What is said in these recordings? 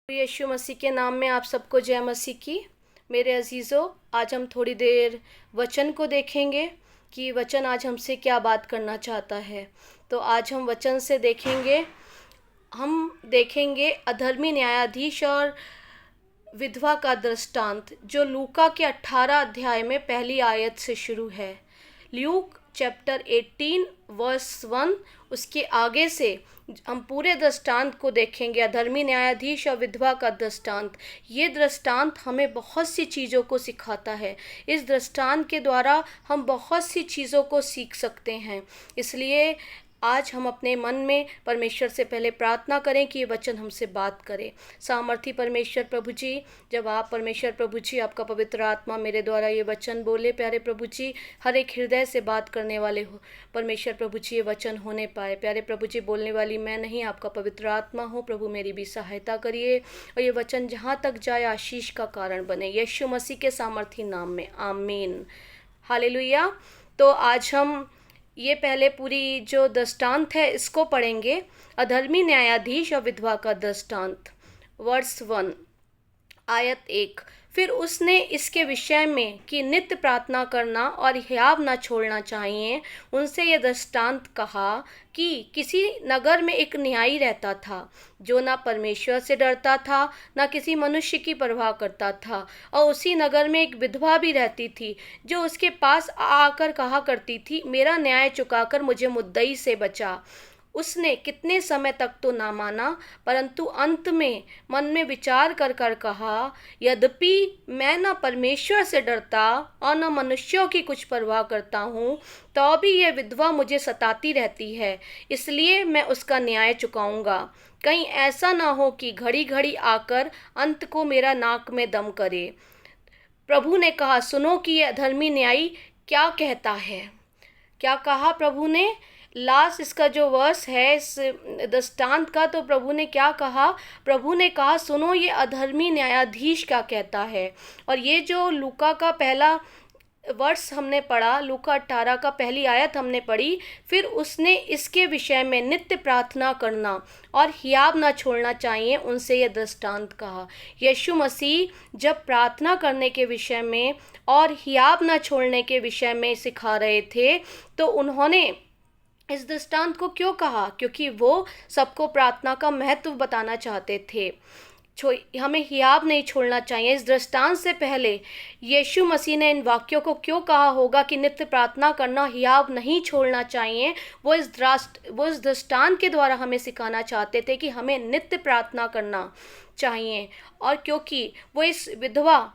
यीशु मसीह के नाम में आप सबको जय मसीह की। मेरे अजीज़ों, आज हम थोड़ी देर वचन को देखेंगे कि वचन आज हमसे क्या बात करना चाहता है। तो आज हम वचन से देखेंगे अधर्मी न्यायाधीश और विधवा का दृष्टांत, जो लूका के 18 अध्याय में पहली आयत से शुरू है। ल्यूक चैप्टर 18 वर्स 1, उसके आगे से हम पूरे दृष्टांत को देखेंगे, अधर्मी न्यायाधीश और विधवा का दृष्टांत। ये दृष्टांत हमें बहुत सी चीज़ों को सिखाता है। इस दृष्टांत के द्वारा हम बहुत सी चीज़ों को सीख सकते हैं। इसलिए आज हम अपने मन में परमेश्वर से पहले प्रार्थना करें कि ये वचन हमसे बात करे। सामर्थी परमेश्वर प्रभु जी, जब आप परमेश्वर प्रभु जी, आपका पवित्र आत्मा मेरे द्वारा ये वचन बोले, प्यारे प्रभु जी, हर एक हृदय से बात करने वाले हो परमेश्वर प्रभु जी, ये वचन होने पाए। प्यारे प्रभु जी, बोलने वाली मैं नहीं, आपका पवित्र आत्मा हो प्रभु, मेरी भी सहायता करिए और ये वचन जहाँ तक जाए आशीष का कारण बने, यीशु मसीह के सामर्थी नाम में, आमीन, हालेलुया। तो आज हम ये पहले पूरी जो दृष्टांत है इसको पढ़ेंगे। अधर्मी न्यायाधीश और विधवा का दृष्टांत, वर्स 1, आयत 1। फिर उसने इसके विषय में कि नित्य प्रार्थना करना और हियाव न छोड़ना चाहिए, उनसे यह दृष्टांत कहा कि किसी नगर में एक न्यायी रहता था, जो ना परमेश्वर से डरता था, ना किसी मनुष्य की परवाह करता था। और उसी नगर में एक विधवा भी रहती थी, जो उसके पास आकर कहा करती थी, मेरा न्याय चुकाकर मुझे मुद्दई से बचा। उसने कितने समय तक तो ना माना, परंतु अंत में मन में विचार कर कर कहा, यद्यपि मैं न परमेश्वर से डरता और न मनुष्यों की कुछ परवाह करता हूँ, तो भी यह विधवा मुझे सताती रहती है, इसलिए मैं उसका न्याय चुकाऊंगा। कहीं ऐसा ना हो कि घड़ी घड़ी आकर अंत को मेरा नाक में दम करे। प्रभु ने कहा, सुनो कि यह अधर्मी न्यायी क्या कहता है। क्या कहा प्रभु ने? लास्ट इसका जो वर्स है इस दृष्टांत का, तो प्रभु ने क्या कहा? प्रभु ने कहा, सुनो ये अधर्मी न्यायाधीश क्या कहता है। और ये जो लूका का पहला वर्स हमने पढ़ा, लूका 18 का पहली आयत हमने पढ़ी, फिर उसने इसके विषय में नित्य प्रार्थना करना और हियाव ना छोड़ना चाहिए, उनसे यह दृष्टांत कहा। यीशु मसीह जब प्रार्थना करने के विषय में और हियाव ना छोड़ने के विषय में सिखा रहे थे, तो उन्होंने इस दृष्टांत को क्यों कहा? क्योंकि वो सबको प्रार्थना का महत्व बताना चाहते थे। हमें हियाव नहीं छोड़ना चाहिए। इस दृष्टांत से पहले यीशु मसीह ने इन वाक्यों को क्यों कहा होगा कि नित्य प्रार्थना करना, हियाव नहीं छोड़ना चाहिए? वो इस दृष्टांत के द्वारा हमें सिखाना चाहते थे कि हमें नित्य प्रार्थना करना चाहिए। और क्योंकि वो इस विधवा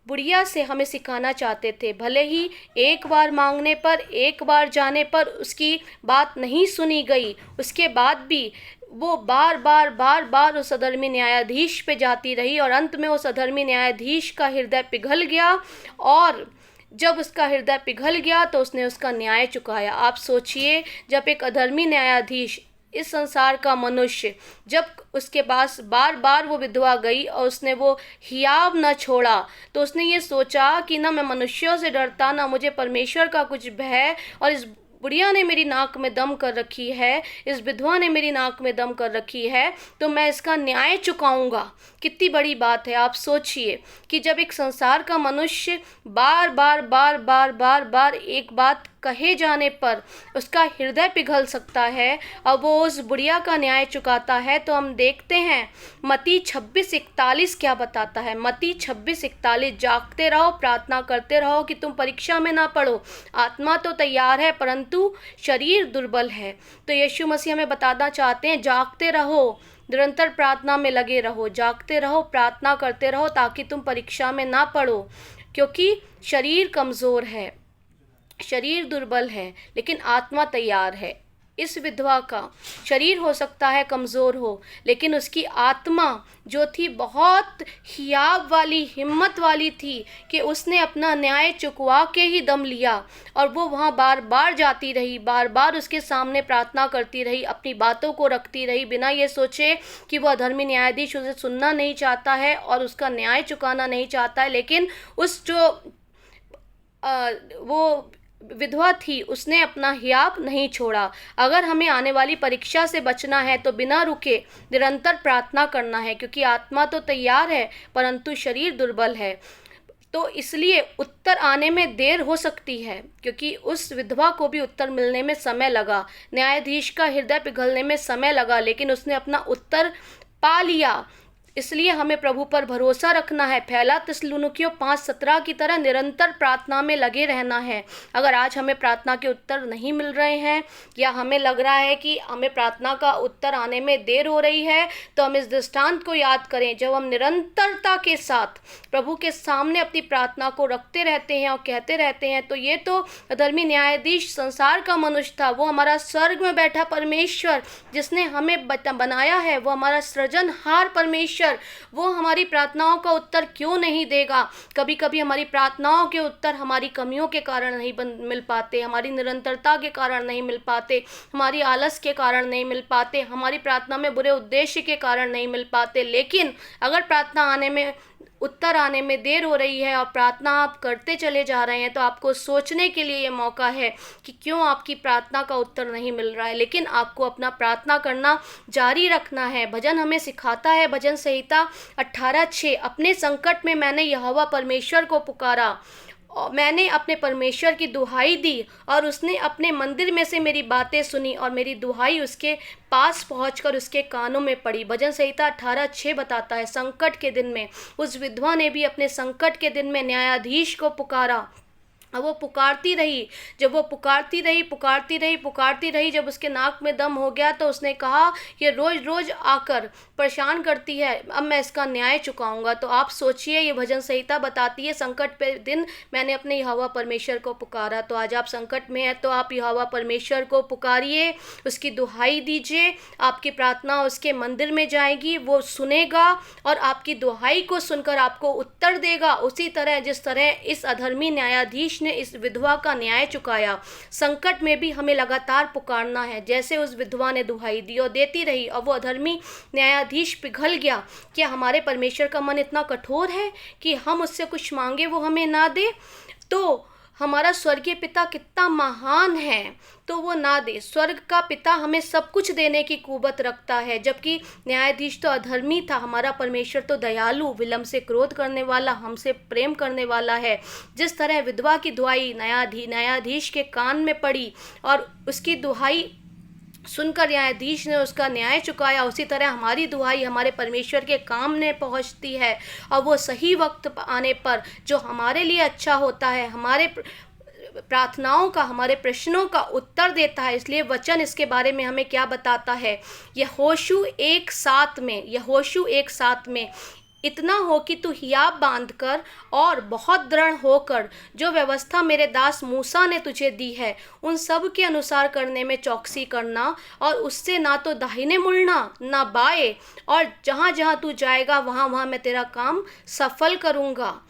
बुढ़िया से हमें सिखाना चाहते थे, भले ही एक बार मांगने पर, एक बार जाने पर उसकी बात नहीं सुनी गई, उसके बाद भी वो बार बार उस अधर्मी न्यायाधीश पे जाती रही और अंत में उस अधर्मी न्यायाधीश का हृदय पिघल गया। और जब उसका हृदय पिघल गया तो उसने उसका न्याय चुकाया। आप सोचिए, जब एक अधर्मी न्यायाधीश, इस संसार का मनुष्य, जब उसके पास बार बार वो विधवा गई और उसने वो हियाव न छोड़ा, तो उसने ये सोचा कि ना मैं मनुष्यों से डरता, ना मुझे परमेश्वर का कुछ भय, और इस बुढ़िया ने मेरी नाक में दम कर रखी है, इस विधवा ने मेरी नाक में दम कर रखी है, तो मैं इसका न्याय चुकाऊंगा। कितनी बड़ी बात है। आप सोचिए कि जब एक संसार का मनुष्य बार एक बात कहे जाने पर उसका हृदय पिघल सकता है और वो उस बुढ़िया का न्याय चुकाता है, तो हम देखते हैं मत्ती 26:41 क्या बताता है। मत्ती 26:41, जागते रहो, प्रार्थना करते रहो कि तुम परीक्षा में ना पड़ो। आत्मा तो तैयार है परंतु शरीर दुर्बल है। तो यीशु मसीह हमें बताना चाहते हैं, जागते रहो, निरंतर प्रार्थना में लगे रहो, जागते रहो, प्रार्थना करते रहो, ताकि तुम परीक्षा में ना पड़ो, क्योंकि शरीर कमज़ोर है, शरीर दुर्बल है, लेकिन आत्मा तैयार है। इस विधवा का शरीर हो सकता है कमज़ोर हो, लेकिन उसकी आत्मा जो थी बहुत हियाव वाली, हिम्मत वाली थी कि उसने अपना न्याय चुकवा के ही दम लिया। और वो वहाँ बार बार जाती रही, बार बार उसके सामने प्रार्थना करती रही, अपनी बातों को रखती रही, बिना ये सोचे कि वो अधर्मी न्यायाधीश उसे सुनना नहीं चाहता है और उसका न्याय चुकाना नहीं चाहता है। लेकिन उस जो वो विधवा थी, उसने अपना हियाब नहीं छोड़ा। अगर हमें आने वाली परीक्षा से बचना है तो बिना रुके निरंतर प्रार्थना करना है, क्योंकि आत्मा तो तैयार है परंतु शरीर दुर्बल है। तो इसलिए उत्तर आने में देर हो सकती है, क्योंकि उस विधवा को भी उत्तर मिलने में समय लगा, न्यायाधीश का हृदय पिघलने में समय लगा, लेकिन उसने अपना उत्तर पा लिया। इसलिए हमें प्रभु पर भरोसा रखना है। पहला थिस्सलुनीकियों 5:17 की तरह निरंतर प्रार्थना में लगे रहना है। अगर आज हमें प्रार्थना के उत्तर नहीं मिल रहे हैं, या हमें लग रहा है कि हमें प्रार्थना का उत्तर आने में देर हो रही है, तो हम इस दृष्टांत को याद करें। जब हम निरंतरता के साथ प्रभु के सामने अपनी प्रार्थना को रखते रहते हैं और कहते रहते हैं, तो ये तो अधर्मी न्यायाधीश संसार का मनुष्य था, वो हमारा स्वर्ग में बैठा परमेश्वर जिसने हमें बनाया है, वो हमारा सृजनहार परमेश्वर, वो हमारी प्रार्थनाओं का उत्तर क्यों नहीं देगा। कभी कभी हमारी प्रार्थनाओं के उत्तर हमारी कमियों के कारण नहीं मिल पाते, हमारी निरंतरता के कारण नहीं मिल पाते, हमारी आलस के कारण नहीं मिल पाते, हमारी प्रार्थना में बुरे उद्देश्य के कारण नहीं मिल पाते। लेकिन अगर प्रार्थना आने में उत्तर आने में देर हो रही है और प्रार्थना आप करते चले जा रहे हैं, तो आपको सोचने के लिए ये मौका है कि क्यों आपकी प्रार्थना का उत्तर नहीं मिल रहा है। लेकिन आपको अपना प्रार्थना करना जारी रखना है। भजन हमें सिखाता है, भजन संहिता 18:6, अपने संकट में मैंने यहोवा परमेश्वर को पुकारा, मैंने अपने परमेश्वर की दुहाई दी और उसने अपने मंदिर में से मेरी बातें सुनी और मेरी दुहाई उसके पास पहुंचकर उसके कानों में पड़ी। भजन संहिता 18:6 बताता है, संकट के दिन में उस विधवा ने भी अपने संकट के दिन में न्यायाधीश को पुकारा। अब वो पुकारती रही, जब वो पुकारती रही, जब उसके नाक में दम हो गया तो उसने कहा, ये रोज़ रोज़ आकर परेशान करती है, अब मैं इसका न्याय चुकाऊंगा। तो आप सोचिए, ये भजन संहिता बताती है संकट पे दिन मैंने अपने यहोवा परमेश्वर को पुकारा। तो आज आप संकट में हैं तो आप यहोवा परमेश्वर को पुकारिए, उसकी दुहाई दीजिए, आपकी प्रार्थना उसके मंदिर में जाएगी, वो सुनेगा और आपकी दुहाई को सुनकर आपको उत्तर देगा। उसी तरह जिस तरह इस अधर्मी न्यायाधीश ने इस विधवा का न्याय चुकाया, संकट में भी हमें लगातार पुकारना है। जैसे उस विधवा ने दुहाई दी और देती रही और वो अधर्मी न्यायाधीश पिघल गया। क्या हमारे परमेश्वर का मन इतना कठोर है कि हम उससे कुछ मांगे वो हमें ना दे? तो हमारा स्वर्गीय पिता कितना महान है, तो वो ना दे। स्वर्ग का पिता हमें सब कुछ देने की कुवत रखता है, जबकि न्यायाधीश तो अधर्मी था। हमारा परमेश्वर तो दयालु, विलंब से क्रोध करने वाला, हमसे प्रेम करने वाला है। जिस तरह विधवा की दुहाई न्यायाधीश के कान में पड़ी और उसकी दुहाई सुनकर न्यायाधीश ने उसका न्याय चुकाया, उसी तरह हमारी दुहाई हमारे परमेश्वर के काम में पहुंचती है और वो सही वक्त आने पर जो हमारे लिए अच्छा होता है, हमारे प्रार्थनाओं का, हमारे प्रश्नों का उत्तर देता है। इसलिए वचन इसके बारे में हमें क्या बताता है? यहोशू 1:7 में इतना हो कि तू हियाब बांध कर और बहुत दृढ़ होकर जो व्यवस्था मेरे दास मूसा ने तुझे दी है उन सब के अनुसार करने में चौकसी करना, और उससे ना तो दाहिने मुड़ना ना बाएं, और जहाँ जहाँ तू जाएगा वहाँ वहाँ मैं तेरा काम सफल करूँगा।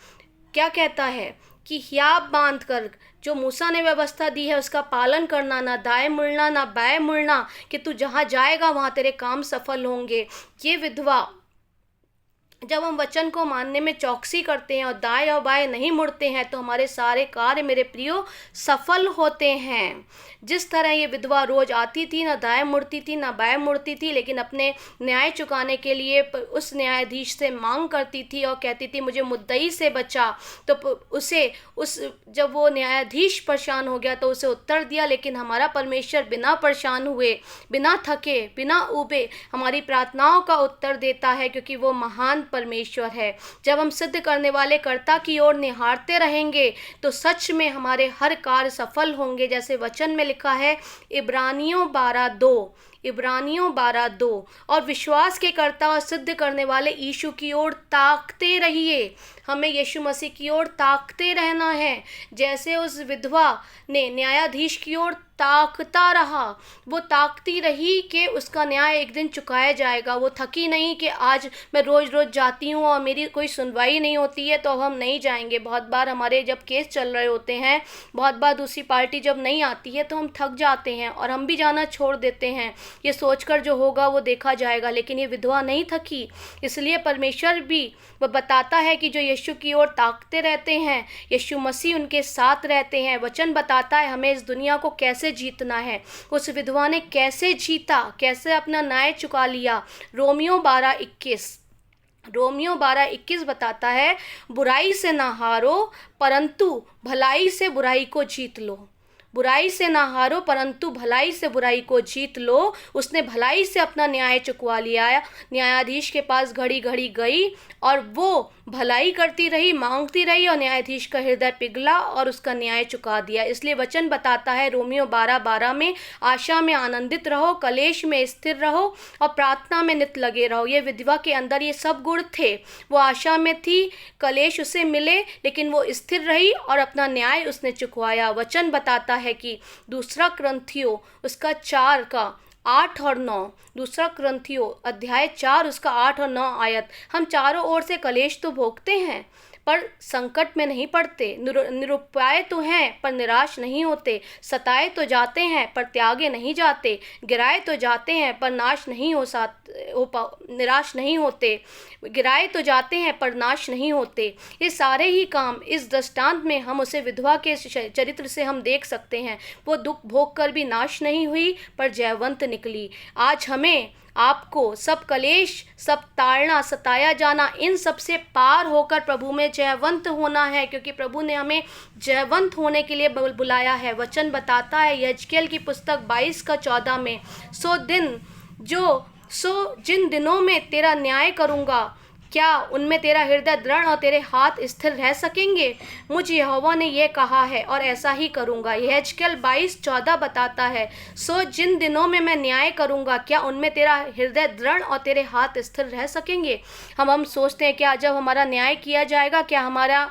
क्या कहता है कि हियाब बांध कर जो मूसा ने व्यवस्था दी है उसका पालन करना, ना दाएं मुड़ना ना बाएं मुड़ना, कि तू जहाँ जाएगा वहाँ तेरे काम सफल होंगे। ये विधवा, जब हम वचन को मानने में चौकसी करते हैं और दाएं और बाएं नहीं मुड़ते हैं, तो हमारे सारे कार्य मेरे प्रियो सफल होते हैं। जिस तरह ये विधवा रोज आती थी, ना दाएं मुड़ती थी ना बाएं मुड़ती थी, लेकिन अपने न्याय चुकाने के लिए उस न्यायाधीश से मांग करती थी और कहती थी मुझे मुद्दई से बचा, तो जब वो न्यायाधीश परेशान हो गया तो उसे उत्तर दिया। लेकिन हमारा परमेश्वर बिना परेशान हुए, बिना थके, बिना ऊबे हमारी प्रार्थनाओं का उत्तर देता है, क्योंकि वो महान परमेश्वर है। जब हम सिद्ध करने वाले कर्ता की ओर निहारते रहेंगे तो सच में हमारे हर कार्य सफल होंगे। जैसे वचन में लिखा है इब्रानियों 12:2, और विश्वास के कर्ता और सिद्ध करने वाले यीशु की ओर ताकते रहिए। हमें यीशु मसीह की ओर ताकते रहना है, जैसे उस विधवा ने न्यायाधीश की ओर ताकता रहा, वो ताकती रही कि उसका न्याय एक दिन चुकाया जाएगा। वो थकी नहीं कि आज मैं रोज़ रोज़ जाती हूँ और मेरी कोई सुनवाई नहीं होती है तो अब हम नहीं जाएंगे। बहुत बार हमारे जब केस चल रहे होते हैं, बहुत बार दूसरी पार्टी जब नहीं आती है तो हम थक जाते हैं और हम भी जाना छोड़ देते हैं, ये सोचकर जो होगा वो देखा जाएगा। लेकिन ये विधवा नहीं थकी, इसलिए परमेश्वर भी वो बताता है कि जो यीशु की ओर ताकते रहते हैं, यीशु मसीह उनके साथ रहते हैं। वचन बताता है हमें इस दुनिया को कैसे जीतना है। उस विधवा ने कैसे जीता, कैसे अपना न्याय चुका लिया। रोमियो 12:21 बताता है, बुराई से ना हारो परंतु भलाई से बुराई को जीत लो। बुराई से ना हारो परंतु भलाई से बुराई को जीत लो। उसने भलाई से अपना न्याय चुकवा लिया। न्यायाधीश के पास घड़ी घड़ी गई और वो भलाई करती रही, मांगती रही, और न्यायाधीश का हृदय पिघला और उसका न्याय चुका दिया। इसलिए वचन बताता है रोमियो 12:12 में, आशा में आनंदित रहो, कलेश में स्थिर रहो और प्रार्थना में नित लगे रहो। ये विधवा के अंदर ये सब गुण थे। वो आशा में थी, कलेश उसे मिले, लेकिन वो स्थिर रही और अपना न्याय उसने चुकवाया। वचन बताता है कि दूसरा क्रंथियो उसका 4:8 और 9, दूसरा क्रंथियो अध्याय 4 उसका 8 और 9 आयत, हम चारों ओर से कलेश तो भोगते हैं पर संकट में नहीं पड़ते, निरुपाय तो हैं पर निराश नहीं होते, सताए तो जाते हैं पर त्यागे नहीं जाते, गिराए तो जाते हैं पर निराश नहीं होते, गिराए तो जाते हैं पर नाश नहीं होते। ये सारे ही काम इस दृष्टांत में हम उसे विधवा के चरित्र से हम देख सकते हैं। वो दुख भोग कर भी नाश नहीं हुई पर जयवंत निकली। आज हमें आपको सब कलेश, सब ताड़ना, सताया जाना, इन सब से पार होकर प्रभु में जयवंत होना है, क्योंकि प्रभु ने हमें जयवंत होने के लिए बुलाया है। वचन बताता है यजकेल की पुस्तक 22:14 में, सो जिन दिनों में तेरा न्याय करूँगा, क्या उनमें तेरा हृदय दृढ़ और तेरे हाथ स्थिर रह सकेंगे? मुझ यहोवा ने यह कहा है और ऐसा ही करूँगा। यहेजकेल 22:14 बताता है, सो जिन दिनों में मैं न्याय करूँगा, क्या उनमें तेरा हृदय दृढ़ और तेरे हाथ स्थिर रह सकेंगे? हम सोचते हैं क्या जब हमारा न्याय किया जाएगा, क्या हमारा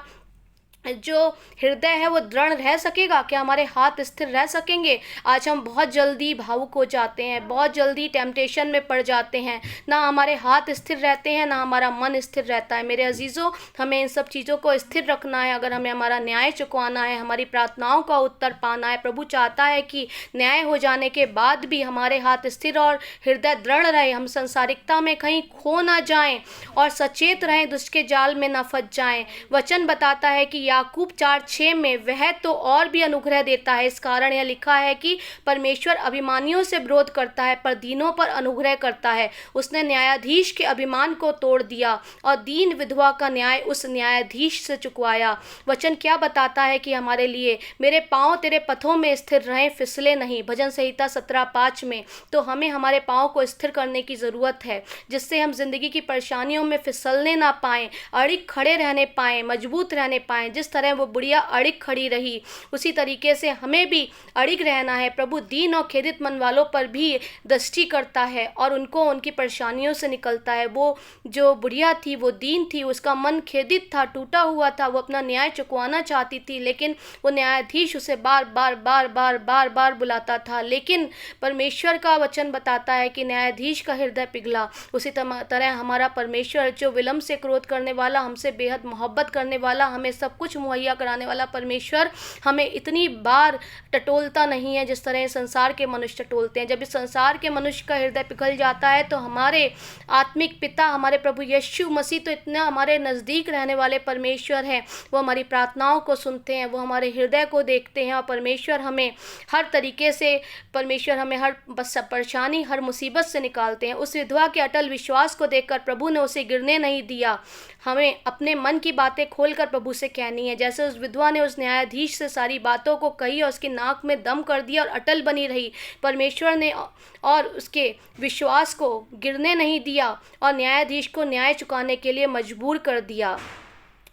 जो हृदय है वो दृढ़ रह सकेगा, क्या हमारे हाथ स्थिर रह सकेंगे? आज हम बहुत जल्दी भावुक हो जाते हैं, बहुत जल्दी टेम्पटेशन में पड़ जाते हैं, ना हमारे हाथ स्थिर रहते हैं, ना हमारा मन स्थिर रहता है। मेरे अजीज़ों, हमें इन सब चीज़ों को स्थिर रखना है अगर हमें हमारा न्याय चुकवाना है, हमारी प्रार्थनाओं का उत्तर पाना है। प्रभु चाहता है कि न्याय हो जाने के बाद भी हमारे हाथ स्थिर और हृदय दृढ़ रहे, हम संसारिकता में कहीं खो ना जाएं और सचेत रहें, दुष्ट के जाल में ना फंस जाएं। वचन बताता है कि याकूब 4:6 में, वह तो और भी अनुग्रह देता है। इस कारण यह लिखा है कि परमेश्वर अभिमानियों से विरोध करता है पर दीनों पर अनुग्रह करता है। उसने न्यायाधीश के अभिमान को तोड़ दिया और दीन विधवा का न्याय उस न्यायाधीश से चुकवाया। वचन क्या बताता है कि हमारे लिए, मेरे पाँव तेरे पथों में स्थिर रहें, फिसले नहीं, भजन संहिता 17:5 में। तो हमें हमारे पाँव को स्थिर करने की ज़रूरत है, जिससे हम जिंदगी की परेशानियों में फिसलने ना पाएँ, अड़िग खड़े रहने पाएँ, मजबूत रहने पाएँ। जिस तरह वो बुढ़िया अड़िग खड़ी रही, उसी तरीके से हमें भी अड़िग रहना है। प्रभु दीन और खेदित मन वालों पर भी दृष्टि करता है और उनको उनकी परेशानियों से निकलता है। वो जो बुढ़िया थी वो दीन थी, उसका मन खेदित था, टूटा हुआ था, वो अपना न्याय चुकवाना चाहती थी, लेकिन वो न्यायाधीश उसे बार बार बुलाता था। लेकिन परमेश्वर का वचन बताता है कि न्यायाधीश का हृदय पिघला। उसी तरह हमारा परमेश्वर, जो विलम्ब से क्रोध करने वाला, हमसे बेहद मोहब्बत करने वाला, हमें सब कुछ मुहैया कराने वाला परमेश्वर हमें इतनी बार टटोलता नहीं है जिस तरह संसार के मनुष्य टटोलते हैं। जब इस संसार के मनुष्य का हृदय पिघल जाता है तो हमारे आत्मिक पिता, हमारे प्रभु यीशु मसीह तो इतना हमारे नज़दीक रहने वाले परमेश्वर हैं। वो हमारी प्रार्थनाओं को सुनते हैं, वो हमारे हृदय को देखते हैं और परमेश्वर हमें हर तरीके से, परमेश्वर हमें हर परेशानी, हर मुसीबत से निकालते हैं। उस विधवा के अटल विश्वास को देखकर प्रभु ने उसे गिरने नहीं दिया। हमें अपने मन की बातें खोलकर प्रभु से कहनी है। जैसे उस विधवा ने उस न्यायाधीश से सारी बातों को कही और उसकी नाक में दम कर दिया और अटल बनी रही, परमेश्वर ने और उसके विश्वास को गिरने नहीं दिया और न्यायाधीश को न्याय चुकाने के लिए मजबूर कर दिया।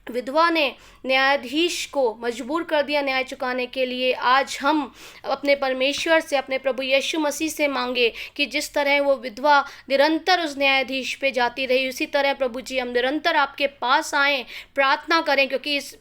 विधवा ने न्यायाधीश को मजबूर कर दिया न्याय चुकाने के लिए। आज हम अपने परमेश्वर से, अपने प्रभु यीशु मसीह से मांगे कि जिस तरह वो विधवा निरंतर उस न्यायाधीश पे जाती रही, उसी तरह प्रभु जी हम निरंतर आपके पास आएँ, प्रार्थना करें, क्योंकि इस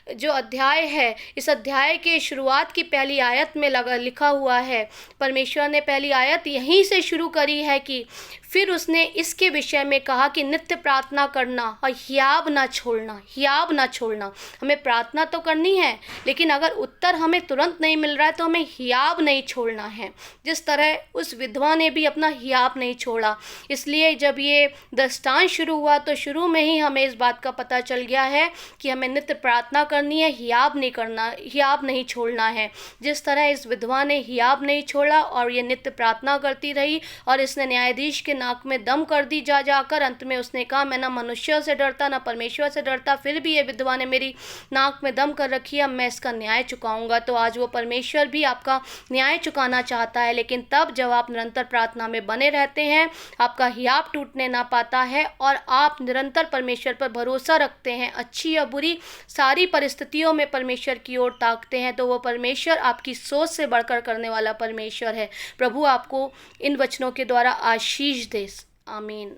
जो अध्याय है, इस अध्याय के शुरुआत की पहली आयत में लिखा हुआ है, परमेश्वर ने पहली आयत यहीं से शुरू करी है कि फिर उसने इसके विषय में कहा कि नित्य प्रार्थना करना और हियाब ना छोड़ना, हियाब ना छोड़ना। हमें प्रार्थना तो करनी है, लेकिन अगर उत्तर हमें तुरंत नहीं मिल रहा है तो हमें हियाब नहीं छोड़ना है। जिस तरह उस विधवा ने भी अपना हियाब नहीं छोड़ा। इसलिए जब ये दृष्टांत शुरू हुआ तो शुरू में ही हमें इस बात का पता चल गया है कि हमें नित्य प्रार्थना करनी है, हियाब नहीं करना, हियाब नहीं छोड़ना है। जिस तरह इस विधवा ने हियाब नहीं छोड़ा और ये नित्य प्रार्थना करती रही और इसने न्यायाधीश के नाक में दम कर दी जाकर। अंत में उसने कहा, मैं ना मनुष्यों से डरता ना परमेश्वर से डरता, फिर भी ये विधवा ने मेरी नाक में दम कर रखी है, अब मैं इसका न्याय चुकाऊंगा। तो आज वो परमेश्वर भी आपका न्याय चुकाना चाहता है, लेकिन तब जब आप निरंतर प्रार्थना में बने रहते हैं, आपका हियाब टूटने ना पाता है और आप निरंतर परमेश्वर पर भरोसा रखते हैं, अच्छी या बुरी सारी परिस्थितियों में परमेश्वर की ओर ताकते हैं, तो वो परमेश्वर आपकी सोच से बढ़कर करने वाला परमेश्वर है। प्रभु आपको इन वचनों के द्वारा आशीष दे। आमीन।